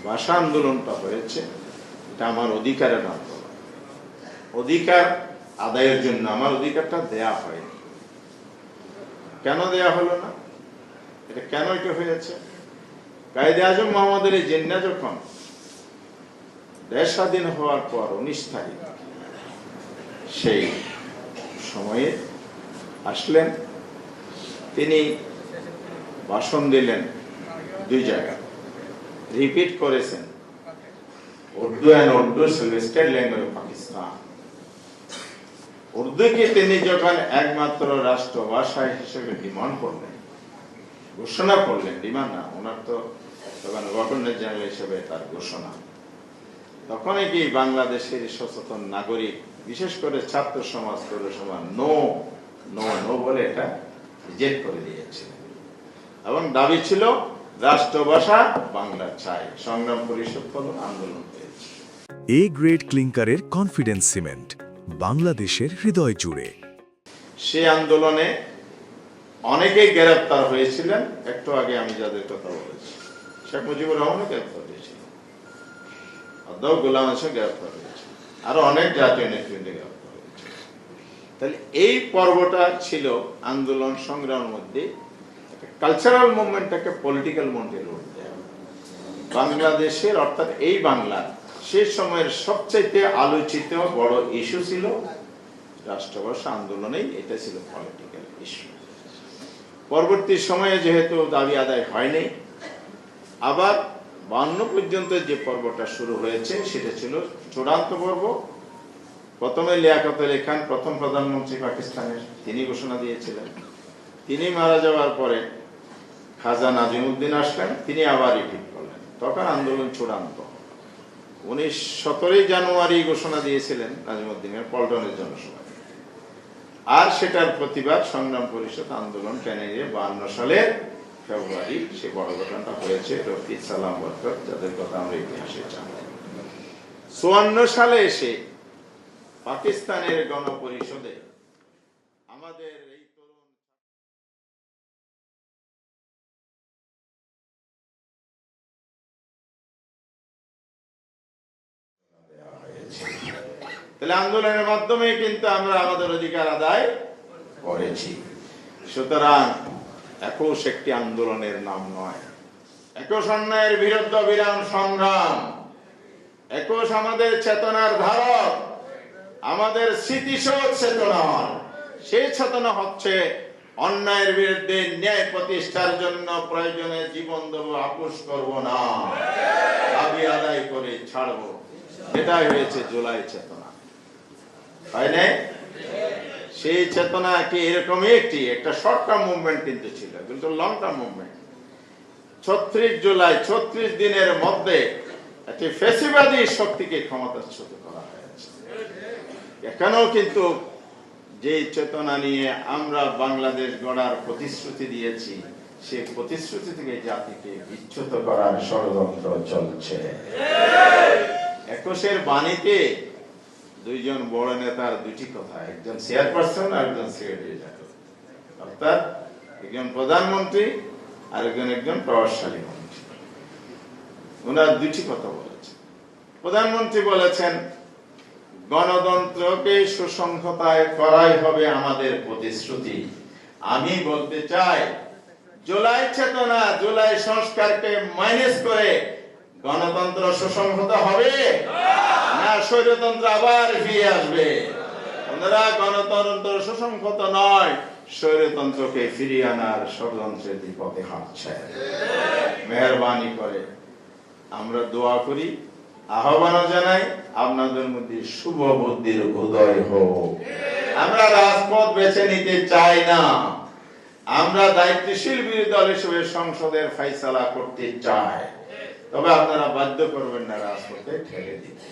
ভাষা আন্দোলনটা হয়েছে, এটা আমার অধিকারের আন্দোলন। অধিকার আদায়ের জন্য আমার অধিকারটা দেয়া হয়নি। কেন দেয়া হলো না, এটা কেন এটা হয়েছে? কায়েদে আজম মোহাম্মদ আলী জিন্নাহ যখন দেশ স্বাধীন হওয়ার পর 19 তারিখ সেই সময়ে আসলেন, তিনি ভাষণ দিলেন 2 জায়গায়, রিপিট করেছেন Urdu and Urdu state language of Pakistan. উর্দুকে তিনি যখন একমাত্র রাষ্ট্রভাষা হিসেবে ডিমান্ড করলেন, ঘোষণা করলেন, ডিমান্ড না, ওনার তো তখন গভর্নর জেনারেল হিসেবে তার ঘোষণা, তখনই কি বাংলাদেশের সচেতন নাগরিক, বিশেষ করে ছাত্র সমাজ, তরুণ সমাজ নো নো নো বলে এটা রিজেক্ট করে দিয়েছিল এবং দাবি ছিল রাষ্ট্রভাষা বাংলা চাই। সংগ্রাম পরিষদ আন্দোলন হয়েছে। এ গ্রেড ক্লিংকারের কনফিডেন্স সিমেন্ট, বাংলাদেশের হৃদয় জুড়ে। সেই আন্দোলনে অনেকেই গ্রেফতার হয়েছিলেন। একটু আগে আমি যাদের কথা বলেছি, শেখ মুজিবুর রহমানও গ্রেফতার হয়েছিল, অধ্যাপক গোলাম হাসান গ্রেফতার হয়েছে, আরো অনেক জাতীয় নেতৃবৃন্দ গ্রেফতার হয়েছে। তাহলে এই পর্বটা ছিল আন্দোলন সংগ্রামের মধ্যে কালচারাল মুভমেন্টটাকে পলিটিক্যাল মুভমেন্টে রূপ দেয়। বাংলাদেশের অর্থাৎ এই বাংলার সেই সময়ের সবচাইতে আলোচিত বড় ইস্যু ছিল রাষ্ট্রভাষা আন্দোলনেই, এটা ছিল পলিটিক্যাল ইস্যু। পরবর্তী সময়ে যেহেতু দাবি আদায় হয়নি, আবার 52 পর্যন্ত যে পর্বটা শুরু হয়েছে সেটা ছিল চূড়ান্ত পর্ব। প্রথমে লিয়াকত আলী খান, প্রথম প্রধানমন্ত্রী পাকিস্তানের, তিনি ঘোষণা দিয়েছিলেন। তিনি মারা যাওয়ার পরে খাজা নাজিমউদ্দিন আসলেন, তিনি আবার রিপিট করলেন, তখন আন্দোলন চূড়ান্ত। 17 জানুয়ারি ঘোষণা দিয়েছিলেন নাজিমউদ্দিনের পল্টনের জনসভায়, আর সেটার প্রতিবাদ সংগ্রাম পরিষদ আন্দোলন টেনে নিয়ে 52 সালের ফেব্রুয়ারি সে বড় ঘটনাটা হয়েছে। রফিক সালাম বরকত, যাদের কথা আমরা ইতিহাসে জানি। 54 সালে এসে পাকিস্তানের গণপরিষদে আমাদের এই তরুণ তাহলে আন্দোলনের মাধ্যমে কিন্তু আমরা আমাদের অধিকার আদায় করেছি। সুতরাং 21 একটি আন্দোলনের নাম নয়, 21 অন্যায়ের বিরুদ্ধে বিরাম সংগ্রাম, 21 আমাদের চেতনার ধারক, আমাদের স্মৃতিশোধ চেতনা। সেই চেতনা হচ্ছে অন্যায়ের বিরুদ্ধে ন্যায় প্রতিষ্ঠার জন্য প্রয়োজনে জীবন দেব, আপোষ করব না, দাবি আদায় করে ছাড়বো। এটাই হয়েছে জুলাই চেতনা, তাই না? সেই চেতনা কি এরকমই একটা শর্ট টার্ম মুভমেন্ট কিন্তু ছিল, কিন্তু লং টার্ম মুভমেন্ট। 36 জুলাই 36 দিনের মধ্যে একটি ফ্যাসিবাদী শক্তিকে ক্ষমতাচ্যুত করা হয়েছে। এখানেও কিন্তু যে চেতনা নিয়ে আমরা বাংলাদেশ গড়ার প্রতিশ্রুতি দিয়েছি, সেই প্রতিশ্রুতি থেকে জাতিকে বিচ্যুত করার ষড়যন্ত্র চলছে। 21 বাণীতে 2 জন বড় নেতার 2টি কথা, একজন চেয়ারপারসন আর একজন সেক্রেটারি, অর্থাৎ একজন প্রধানমন্ত্রী আর একজন প্রভাবশালী মন্ত্রী। ওনার 2টি কথা বলেছেন। প্রধানমন্ত্রী বলেছেন গণতন্ত্রকে সুসংহতায় করাই হবে আমাদের প্রতিশ্রুতি। আমি বলতে চাই জুলাই চেতনা, জুলাই সংস্কারকে মাইনাস করে গণতন্ত্র সুসংহত হবে না স্বৈরতন্ত্র আবার ফিরে আসবে? ওনারা গণতন্ত্র সুসংহত নয়, স্বৈরতন্ত্রকে ফিরিয়ে আনার ষড়যন্ত্রের পথে হাঁটছে। মেহেরবানি করে আমরা দোয়া করি, আহ্বান জানাই, আপনাদের মধ্যে শুভ বুদ্ধির উদয় হোক। আমরা রাজপথ বেছে নিতে চাই না, আমরা দায়িত্বশীল বিরোধী দল হিসেবে সংসদের ফয়সালা করতে চাই। তবে আপনারা বাধ্য করবেন না রাজপথে ঠেলে দিতে।